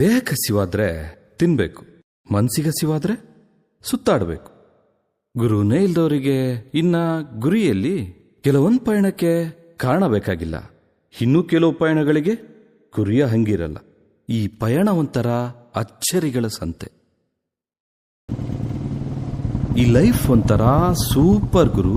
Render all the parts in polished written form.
ದೇಹಕ್ಕೆ ಹಸಿವಾದ್ರೆ ತಿನ್ಬೇಕು, ಮನಸ್ಸಿಗೆ ಹಸಿವಾದ್ರೆ ಸುತ್ತಾಡಬೇಕು. ಗುರುನೇ ಇಲ್ದವರಿಗೆ ಇನ್ನ ಗುರಿಯಲ್ಲಿ ಕೆಲವೊಂದು ಪಯಣಕ್ಕೆ ಕಾರಣ ಬೇಕಾಗಿಲ್ಲ, ಇನ್ನೂ ಕೆಲವು ಪಯಣಗಳಿಗೆ ಗುರಿಯ ಹಂಗಿರಲ್ಲ. ಈ ಪಯಣ ಒಂಥರ ಅಚ್ಚರಿಗಳ ಸಂತೆ. ಈ ಲೈಫ್ ಒಂಥರ ಸೂಪರ್ ಗುರು.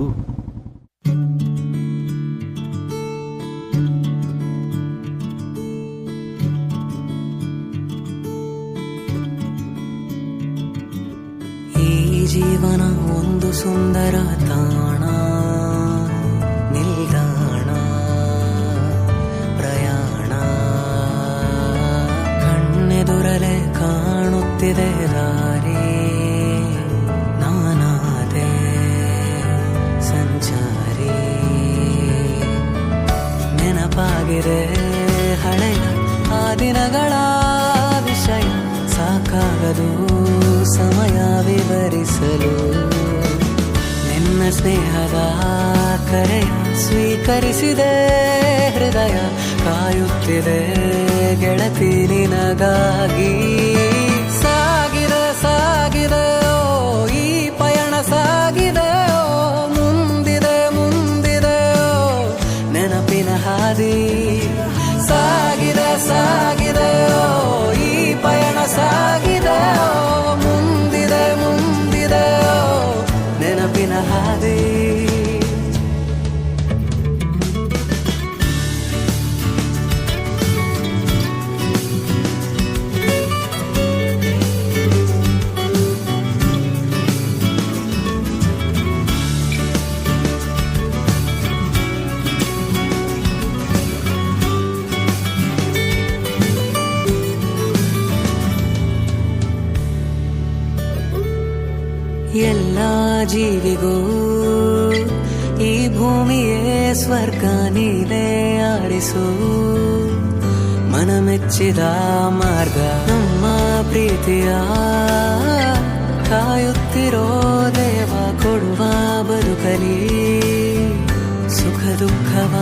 ಈ ಜೀವನ ಒಂದು ಸುಂದರ ತಾಣ, ನಿಲ್ದಾಣ, ಪ್ರಯಾಣ. ಕಣ್ಣೆದುರಲೆ ಕಾಣುತ್ತಿದೆ ದಾರಿ, ನಾನಾದೆ ಸಂಚಾರಿ. ನೆನಪಾಗಿದೆ ಹಳೆಯ ಆ ದಿನಗಳ ವಿಷಯ, ಸಾಕಾಗದು ಸಮಯ ವಿವರಿಸಲು. ನಿನ್ನ ಸ್ನೇಹದ ಕರೆಯ ಸ್ವೀಕರಿಸಿದೆ ಹೃದಯ, ಕಾಯುತ್ತಿದೆ ಗೆಳತಿ ನಿನಗಾಗಿ. ಸಾಗಿದೆ ಸಾಗಿದೆ ಓ ಈ ಪಯಣ, ಸಾಗಿದೆ ಓ ಮುಂದಿದೆ ಮುಂದಿದೆ ಓ ನೆನಪಿನ ಹಾದಿ. ಸಾಗಿದೆ ಸಾಗಿದೆ ಓ ಈ ಪಯಣ, ಸಾಗಿದೆ ಓ ಮುಂದಿದೆ ಮುಂದಿದೆ ಓ ನೆನಪಿನ ಹಾದಿ. ಎಲ್ಲ ಜೀವಿಗೂ ಈ ಭೂಮಿಯೇ ಸ್ವರ್ಗ, ನೀನೇ ಆರಿಸು ಮನಮೆಚ್ಚಿದ ಮಾರ್ಗ. ನಮ್ಮ ಪ್ರೀತಿಯ ಕಾಯುತ್ತಿರೋ ದೇವ, ಕೊಡುವ ಬದುಕಲಿ ಸುಖ ದುಃಖವ.